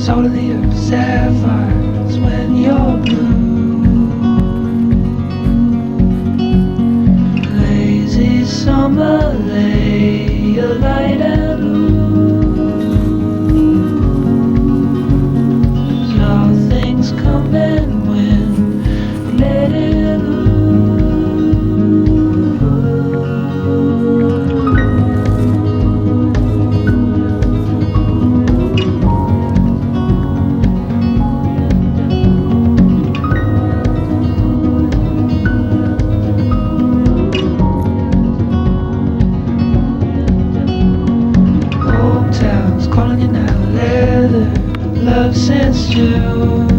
Salt of the earth, sapphires when you're blue. Lazy summer, lay a light and lose. All things come and when let it loose. Calling you now, leather, love since June.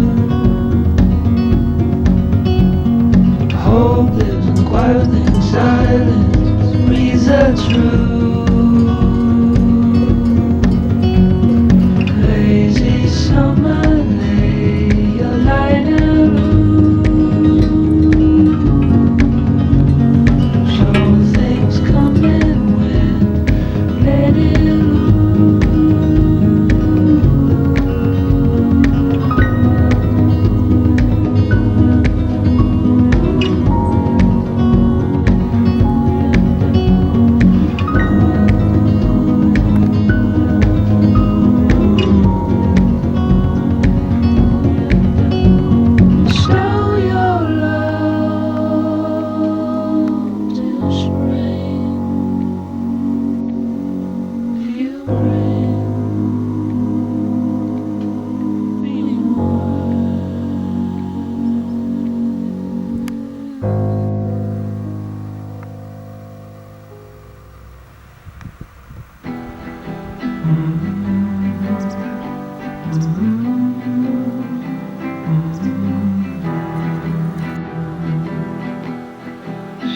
Hope lives in the quiet within silence, breathes the truth. Lazy summer, lay your light and loose. All things come and when let it loose.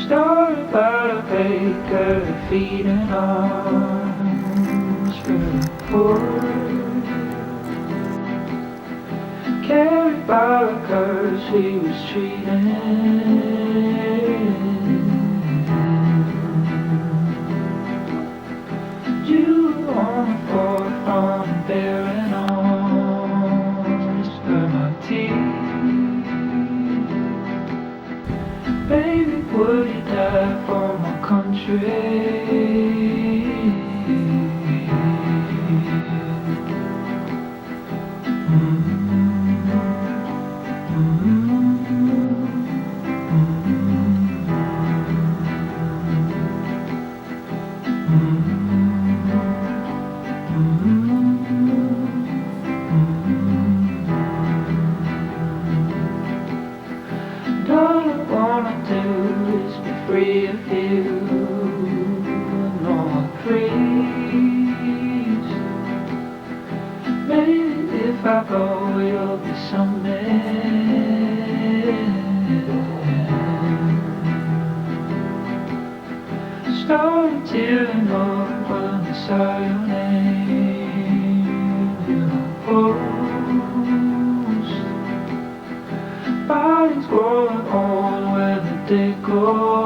Story about a baker feeding arms for the poor, carried by a curse he was treating. You on the forefront bearing arms for my teeth. Baby, would you die for my country? And all I wanna do is be free of you and all my creeds. Maybe if I go, you'll be somewhere. Starting tearing up when I saw your name. You're a ghost. Bodies growing old where the day goes.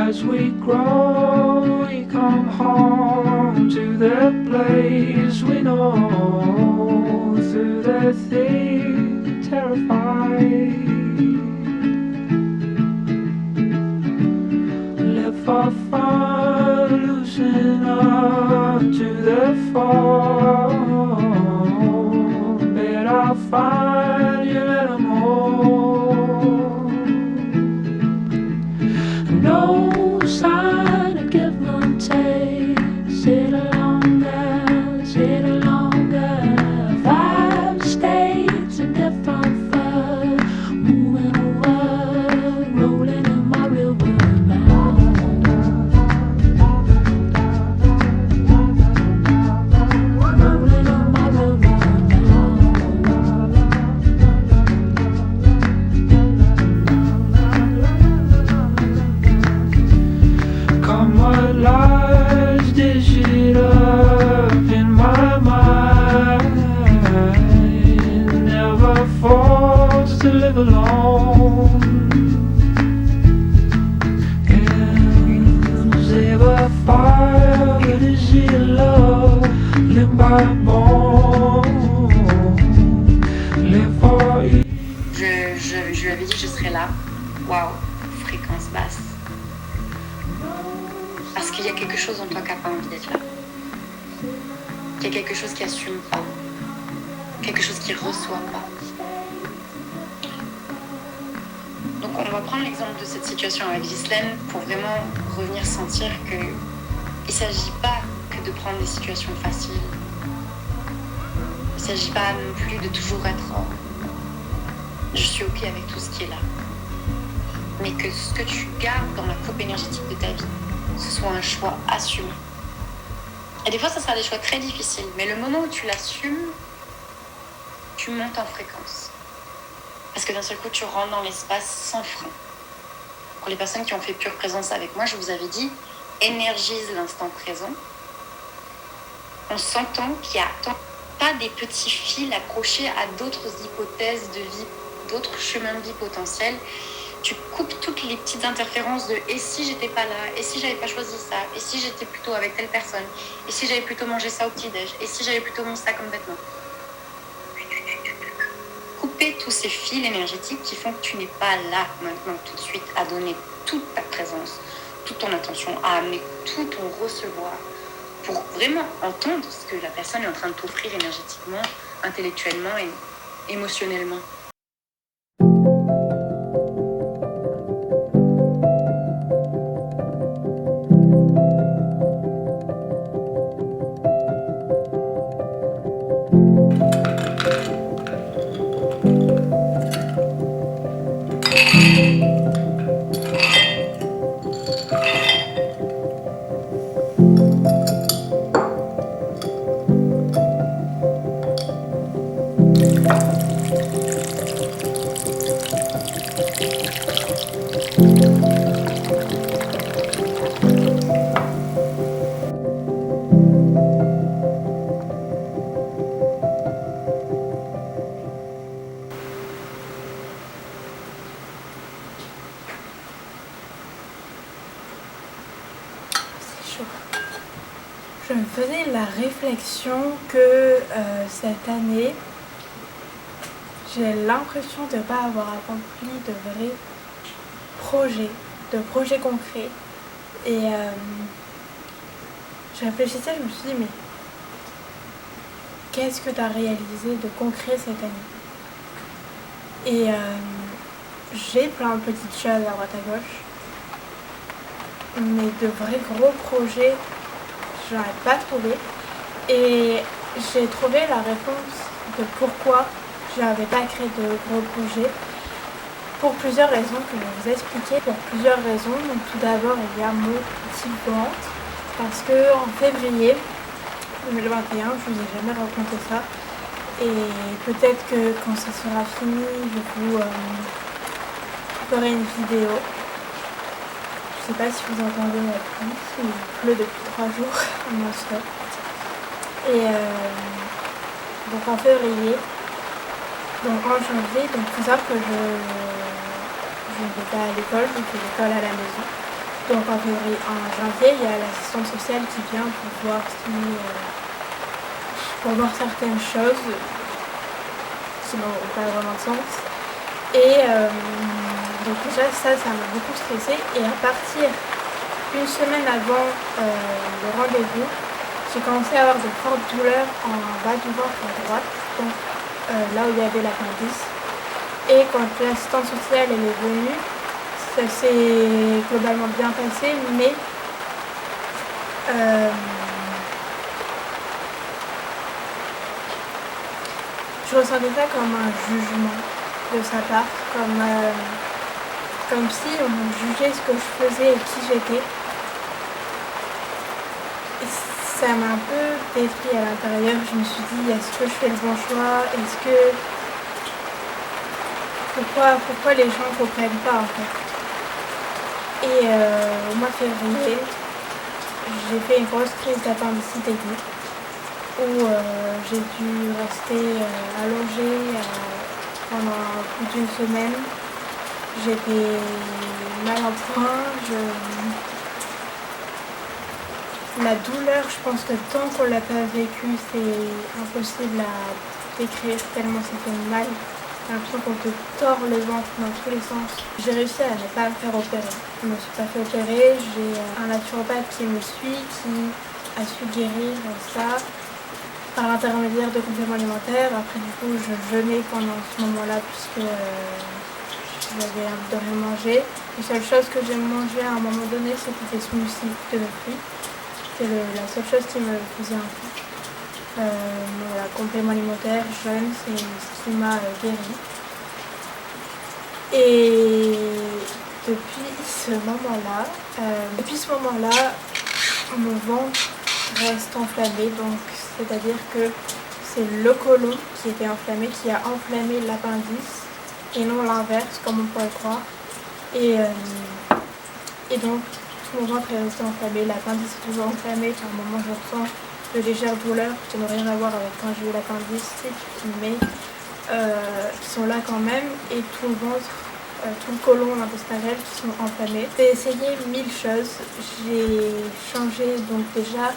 As we grow, we come home to the place we know. Through the thick, terrified, live for fun, loosen up to the fall. Bet I'll find you at a more. No sign of give and take. Sit longer. 5 states in different fur. Moving over, rolling in my river now. Rolling in my river now. Come what lies, dish it up in my mind. Never forced to live alone. Cause ever fire, but is it love? Live by bone, live for it. Je lui avais dit que je serais là. Waouh, fréquence basse. Parce qu'il y a quelque chose en toi qui n'a pas envie d'être là. Il y a quelque chose qui assume pas. Quelque chose qui reçoit pas. Donc on va prendre l'exemple de cette situation avec Ghislaine pour vraiment revenir sentir qu'il ne s'agit pas que de prendre des situations faciles. Il ne s'agit pas non plus de toujours être je suis ok avec tout ce qui est là. Mais que ce que tu gardes dans la coupe énergétique de ta vie, ce soit un choix assumé. Et des fois, ça sera des choix très difficiles, mais le moment où tu l'assumes, tu montes en fréquence. Parce que d'un seul coup, tu rentres dans l'espace sans frein. Pour les personnes qui ont fait pure présence avec moi, je vous avais dit, énergise l'instant présent. On s'entend qu'il n'y a pas des petits fils accrochés à d'autres hypothèses de vie, d'autres chemins de vie potentiels. Tu coupes toutes les petites interférences de « et si j'étais pas là ? Et si j'avais pas choisi ça ? Et si j'étais plutôt avec telle personne ? Et si j'avais plutôt mangé ça au petit-déj ? Et si j'avais plutôt mis ça comme vêtement ?» Couper tous ces fils énergétiques qui font que tu n'es pas là maintenant tout de suite à donner toute ta présence, toute ton attention, à amener tout ton recevoir pour vraiment entendre ce que la personne est en train de t'offrir énergétiquement, intellectuellement et émotionnellement. Je me faisais la réflexion que cette année, j'ai l'impression de ne pas avoir accompli de vrais projets concrets. Et je réfléchissais, je me suis dit, mais qu'est-ce que tu as réalisé de concret cette année ? Et j'ai plein de petites choses à droite à gauche, mais de vrais gros projets, j'en ai pas trouvé. Et j'ai trouvé la réponse de pourquoi je n'avais pas créé de gros projets pour plusieurs raisons que je vais vous expliquer. Pour plusieurs raisons. Donc, tout d'abord, il y a mon petit ventre parce qu'en février 2021, je vous ai jamais raconté ça. Et peut-être que quand ça sera fini, je vous ferai une vidéo. Je sais pas si vous entendez la pluie, il pleut depuis 3 jours non-stop. Et donc en février, donc en janvier, donc il faut savoir que je ne vais pas à l'école, je fais l'école à la maison. Donc en janvier, il y a l'assistante sociale qui vient pour voir certaines choses qui n'ont pas vraiment de sens. Et donc déjà ça m'a beaucoup stressée. Et à partir une semaine avant le rendez-vous, j'ai commencé à avoir de fortes douleurs en bas du ventre à droite, donc là où il y avait l'appendice. Et quand l'assistante sociale elle est venue, ça s'est globalement bien passé, mais je ressentais ça comme un jugement de sa part, comme si on jugeait ce que je faisais et qui j'étais. Et ça m'a un peu détruit à l'intérieur. Je me suis dit, est-ce que je fais le bon choix? Pourquoi les gens ne comprennent pas en fait? Et au mois de février, j'ai fait une grosse crise d'appendicite aiguë où j'ai dû rester allongée pendant plus d'une semaine. J'étais mal en point. La douleur, je pense que tant qu'on ne l'a pas vécu, c'est impossible à décrire tellement c'était mal. J'ai l'impression qu'on te tord le ventre dans tous les sens. J'ai réussi à ne pas me faire opérer. Je ne me suis pas fait opérer. J'ai un naturopathe qui me suit, qui a su guérir ça par l'intermédiaire de compléments alimentaires. Après, du coup, je jeûnais pendant ce moment-là puisque j'avais envie de rien manger. Les seules choses que j'ai mangées à un moment donné, c'était des smoothies de fruits. C'était la seule chose qui me faisait un coup. Voilà, complément alimentaire, jeûne, c'est ce qui m'a guéri. Et depuis ce moment-là, mon ventre reste enflammé, donc c'est-à-dire que c'est le côlon qui était enflammé, qui a enflammé l'appendice, et non l'inverse, comme on pourrait croire. Et donc, tout mon ventre est resté enflammé, l'appendice est toujours enflammé, par moments je ressens de légères douleurs qui n'ont rien à voir avec quand j'ai eu l'appendice, mais qui sont là quand même, et tout le ventre, tout le côlon, l'intestin qui sont enflammés. J'ai essayé 1000 choses, j'ai changé donc déjà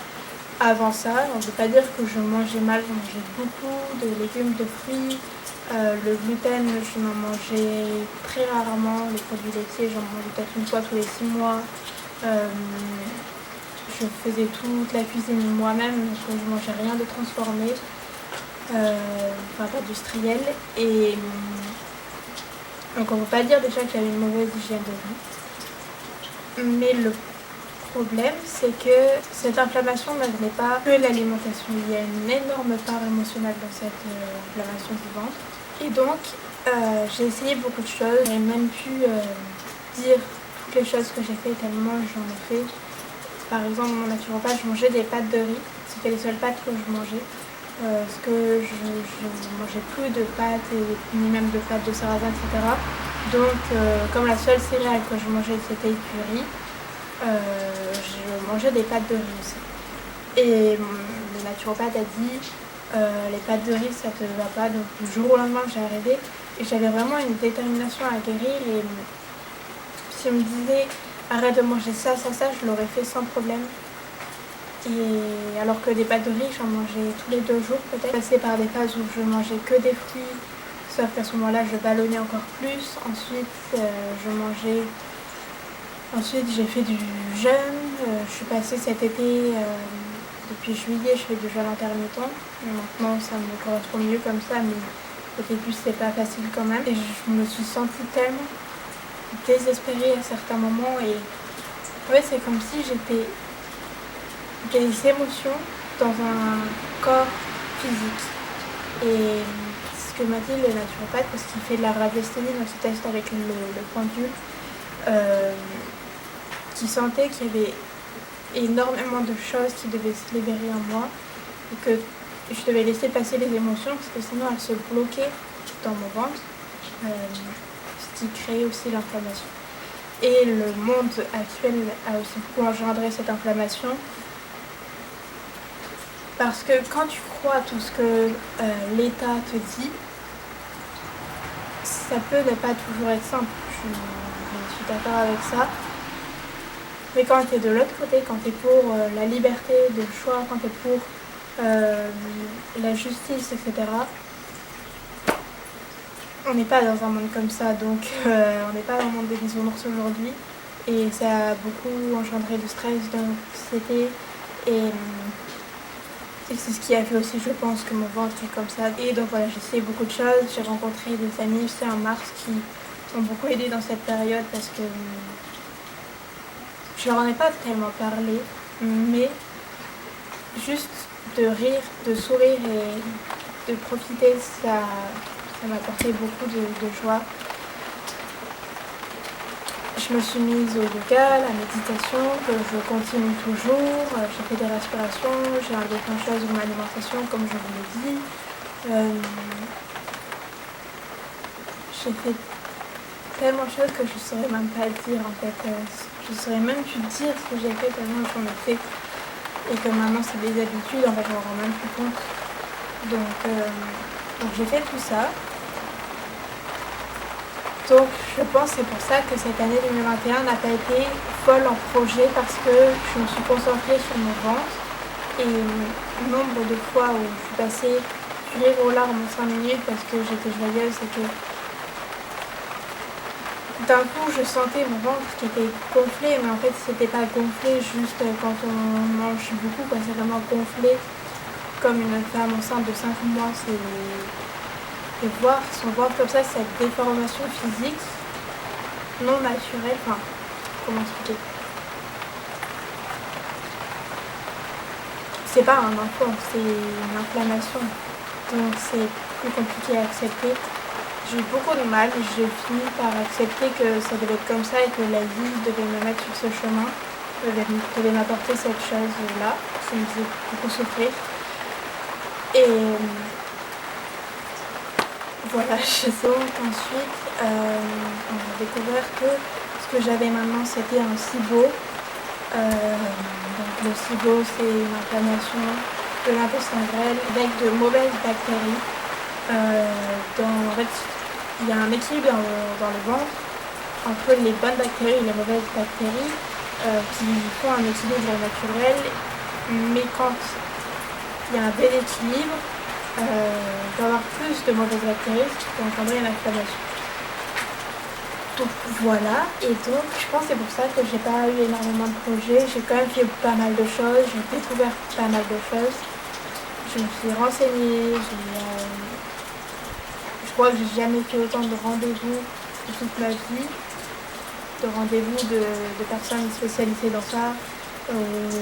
avant ça. On ne veut pas dire que je mangeais mal, je mangeais beaucoup de légumes, de fruits. Le gluten, je m'en mangeais très rarement. Les produits laitiers, j'en mangeais peut-être une fois tous les 6 mois. Je faisais toute la cuisine moi-même, donc je ne mangeais rien de transformé, d'industriel. Et donc on ne peut pas dire déjà qu'il y avait une mauvaise hygiène de vie. Mais le problème, c'est que cette inflammation ne venait pas que de l'alimentation. Il y a une énorme part émotionnelle dans cette inflammation du ventre. Et donc, j'ai essayé beaucoup de choses. J'ai même pu dire toutes les choses que j'ai fait tellement j'en ai fait. Par exemple, mon naturopathe, je mangeais des pâtes de riz. C'était les seules pâtes que je mangeais. Parce que je ne mangeais plus de pâtes, ni même de pâtes de sarrasin, etc. Donc, comme la seule céréale que je mangeais, c'était du riz, je mangeais des pâtes de riz aussi. Et le naturopathe a dit, les pâtes de riz, ça te va pas. Donc, du jour au lendemain, j'ai arrêté. Et j'avais vraiment une détermination à guérir. Et si on me disait, arrête de manger ça, je l'aurais fait sans problème. Et alors que des pâtes de riz, j'en mangeais tous les 2 jours peut-être. Passé par des phases où je mangeais que des fruits, sauf qu'à ce moment-là, je ballonnais encore plus. Ensuite, j'ai fait du jeûne. Je suis passée cet été, depuis juillet, je fais du jeûne intermittent. Et maintenant, ça me correspond mieux comme ça, mais au début, c'est pas facile quand même. Et je me suis sentie tellement désespérée à certains moments. Et ouais, c'est comme si j'étais des émotions dans un corps physique. Et ce que m'a dit le naturopathe, parce qu'il fait de la radiesthésie, donc il teste avec le pendule, qui sentait qu'il y avait énormément de choses qui devaient se libérer en moi et que je devais laisser passer les émotions parce que sinon elles se bloquaient dans mon ventre, ce qui créait aussi l'inflammation. Et le monde actuel a aussi beaucoup engendré cette inflammation parce que quand tu crois à tout ce que l'État te dit, ça peut ne pas toujours être simple. Je suis d'accord avec ça. Mais quand tu es de l'autre côté, quand tu es pour la liberté de choix, quand tu es pour la justice, etc., on n'est pas dans un monde comme ça. Donc on n'est pas dans le monde des bisounours aujourd'hui. Et ça a beaucoup engendré de stress, d'anxiété. Et c'est ce qui a fait aussi, je pense, que mon ventre est comme ça. Et donc voilà, j'ai essayé beaucoup de choses. J'ai rencontré des amis aussi en mars qui m'ont beaucoup aidé dans cette période parce que je leur en ai pas tellement parlé, mais juste de rire, de sourire et de profiter, ça m'a apporté beaucoup de joie. Je me suis mise au yoga, à la méditation, que je continue toujours. J'ai fait des respirations, j'ai enlevé plein de choses de mon alimentation, comme je vous l'ai dit. J'ai fait tellement de choses que je ne saurais même pas dire en fait. Je ne saurais même plus dire ce que j'ai fait tellement j'en ai fait. Et que maintenant c'est des habitudes, en fait je m'en rends même plus compte. Donc j'ai fait tout ça. Donc je pense que c'est pour ça que cette année 2021 n'a pas été folle en projet parce que je me suis concentrée sur mon ventre et le nombre de fois où je suis passée du rire aux larmes en 5 minutes parce que j'étais joyeuse et que d'un coup je sentais mon ventre qui était gonflé, mais en fait c'était pas gonflé juste quand on mange beaucoup, c'est vraiment gonflé comme une femme enceinte de 5 mois. Et voir son ventre comme ça, cette déformation physique non naturelle, comment expliquer? C'est pas un enfant, c'est une inflammation, donc c'est plus compliqué à accepter. J'ai eu beaucoup de mal, j'ai fini par accepter que ça devait être comme ça et que la vie devait me mettre sur ce chemin, devait m'apporter cette chose-là qui me faisait beaucoup souffrir. Et voilà, donc ensuite, on a découvert que ce que j'avais maintenant, c'était un SIBO. Donc le SIBO, c'est une inflammation de l'intestin grêle avec de mauvaises bactéries. En fait, il y a un équilibre dans le ventre entre les bonnes bactéries et les mauvaises bactéries qui font un équilibre naturel. Mais quand il y a un déséquilibre, il peut y avoir plus de mauvaises bactéries, ce qui peut engendrer une inflammation. Donc voilà, et donc je pense que c'est pour ça que j'ai pas eu énormément de projets. J'ai quand même fait pas mal de choses, j'ai découvert pas mal de choses. Je me suis renseignée, je crois que j'ai jamais fait autant de rendez-vous de toute ma vie, de rendez-vous de personnes spécialisées dans ça.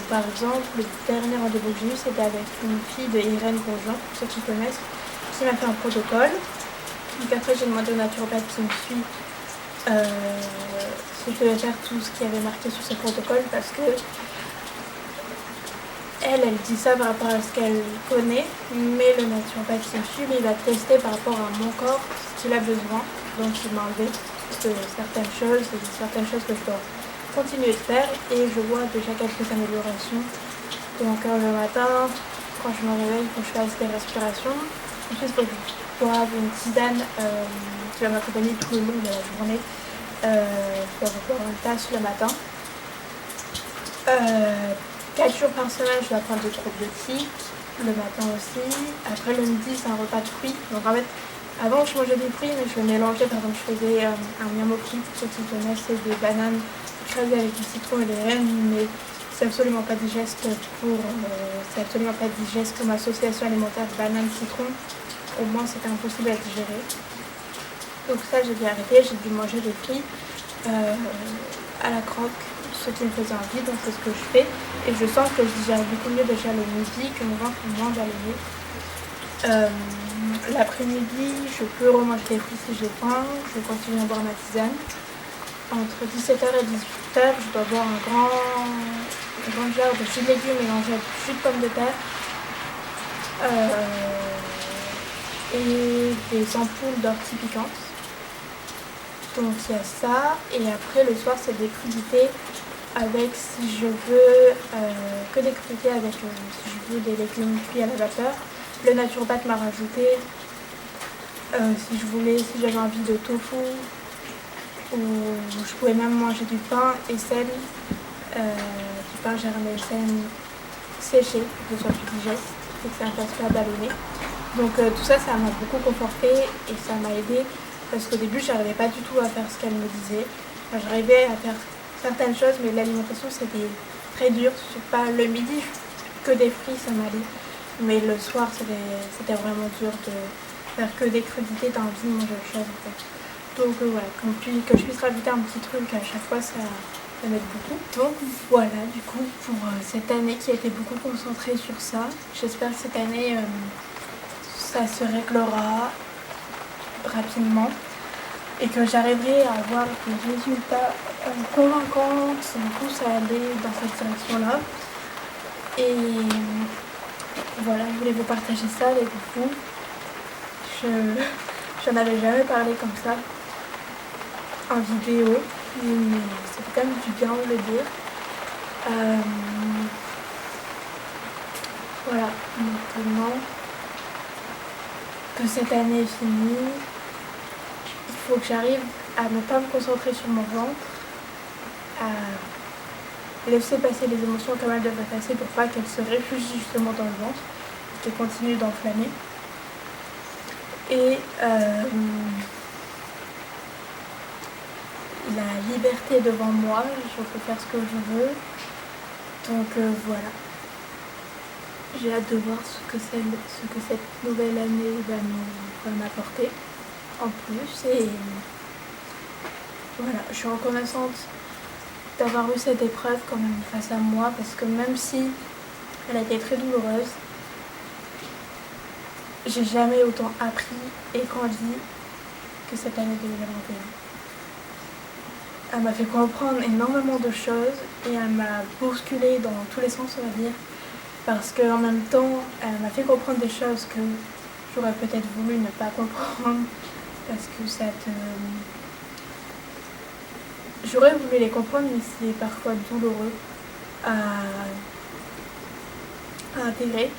Par exemple, le dernier rendez-vous que j'ai eu, c'était avec une fille de Irène Grosjean, pour ceux qui connaissent, qui m'a fait un protocole. Donc après, j'ai demandé au naturopathe qui me suit si je devais faire tout ce qui avait marqué sur ce protocole parce que elle dit ça par rapport à ce qu'elle connaît, mais le naturopathe qui me suit, il va tester par rapport à mon corps ce qu'il a besoin. Donc il m'a enlevé certaines choses que je dois continuer de faire et je vois déjà quelques améliorations. Donc le matin, quand je me réveille, il faut que je fasse des respirations. Ensuite, il faut que je boive une tisane qui va m'accompagner tout le long de la journée. Je dois boire une tasse le matin. 4 jours par semaine, je dois prendre des probiotiques, le matin aussi. Après le midi, c'est un repas de fruits. Donc en fait, avant je mangeais des fruits, mais je mélangeais, par exemple, je faisais un miamoki, pour ceux qui connaissent, c'est des bananes écrasées avec du citron et des rennes, mais c'est absolument pas digeste comme association alimentaire banane-citron. Au moins, c'était impossible à digérer. Donc ça, j'ai dû arrêter, j'ai dû manger des fruits à la croque, ce qui me faisait envie, donc c'est ce que je fais. Et je sens que je digère beaucoup mieux déjà le midi, que mon ventre est moins balayé. L'après-midi, je peux remanger des fruits si j'ai faim, je continue à boire ma tisane. Entre 17h et 18h, je dois boire un grand genre de jus de légumes mélangé avec du jus de pomme de terre et des ampoules d'ortie piquantes. Donc il y a ça, et après le soir c'est des crudités avec, si je veux, que des crudités avec, si je veux, des légumes cuits à la vapeur. Le naturopathe m'a rajouté, si j'avais envie de tofu, ou je pouvais même manger du pain et sel, du pain germé séché, pour que ce soit plus digeste, et que ça ne fasse pas ballonner. Donc tout ça, ça m'a beaucoup conforté et ça m'a aidé. Parce qu'au début, j'arrivais pas du tout à faire ce qu'elle me disait. J'arrivais à faire certaines choses, mais l'alimentation, c'était très dur. Pas le midi, que des fruits, ça m'allait. Mais le soir, c'était vraiment dur de faire que des crudités. T'as envie de manger autre chose, en fait. Donc voilà, que je puisse rajouter un petit truc à chaque fois, ça m'aide beaucoup. Donc voilà, du coup, pour cette année qui a été beaucoup concentrée sur ça, j'espère que cette année, ça se réglera rapidement et que j'arriverai à avoir des résultats convaincants qui me poussent à aller dans cette direction-là. Et voilà, je voulais vous partager ça avec vous. Je n'en avais jamais parlé comme ça en vidéo, mais ça fait quand même du bien de le dire. Voilà, maintenant que cette année est finie, il faut que j'arrive à ne pas me concentrer sur mon ventre, à laisser passer les émotions comme elles devraient passer pour pas qu'elles se réfugient justement dans le ventre, qu'elles continuent d'enflammer. Et la liberté devant moi, je peux faire ce que je veux. Donc voilà. J'ai hâte de voir ce que cette nouvelle année va m'apporter en plus. Et voilà, je suis reconnaissante d'avoir eu cette épreuve quand même face à moi, parce que même si elle a été très douloureuse, j'ai jamais autant appris et grandi que cette année 2021. Elle m'a fait comprendre énormément de choses et elle m'a bousculée dans tous les sens, on va dire, parce qu'en même temps, elle m'a fait comprendre des choses que j'aurais peut-être voulu ne pas comprendre, parce que j'aurais voulu les comprendre, mais c'est parfois douloureux à intégrer.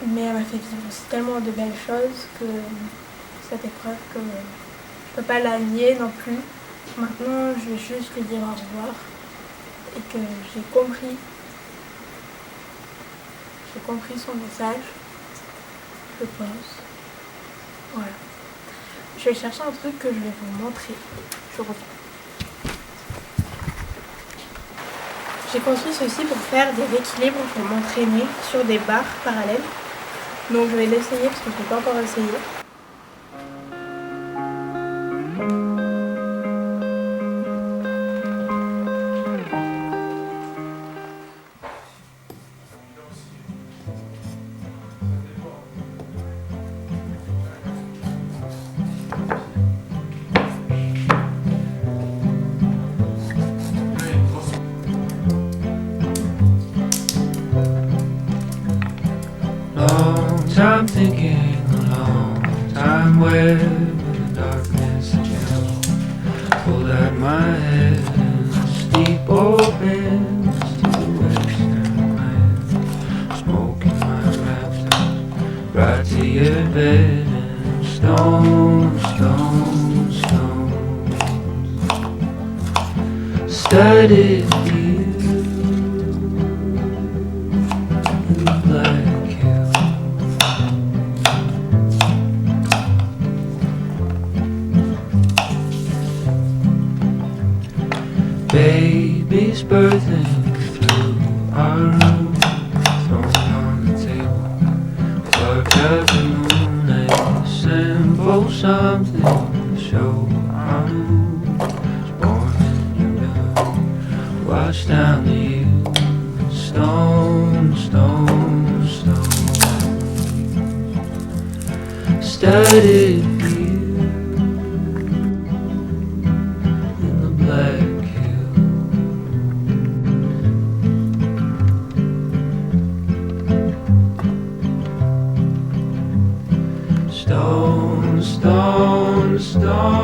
Mais elle m'a fait vivre aussi tellement de belles choses que cette épreuve que je peux pas la nier non plus. Maintenant, je vais juste lui dire au revoir et que j'ai compris son message, je pense. Voilà. Je vais chercher un truc que je vais vous montrer. Je reviens. J'ai construit ceci pour faire des équilibres pour m'entraîner sur des barres parallèles. Donc je vais l'essayer parce que je ne l'ai pas encore essayé. Long time thinking, a long time where the darkness and chill pulled at my head and steep opens to the western land. Smoking my rafters right to your bed and stone, stone, stone. Studied you in the black. Baby's birthing through our room, thrown on the table, carved out the moon, a simple something to show our mood. Was born in your blood, washed down to you, stone, stone, stone. Studied you in the black. Stone, stone, stone.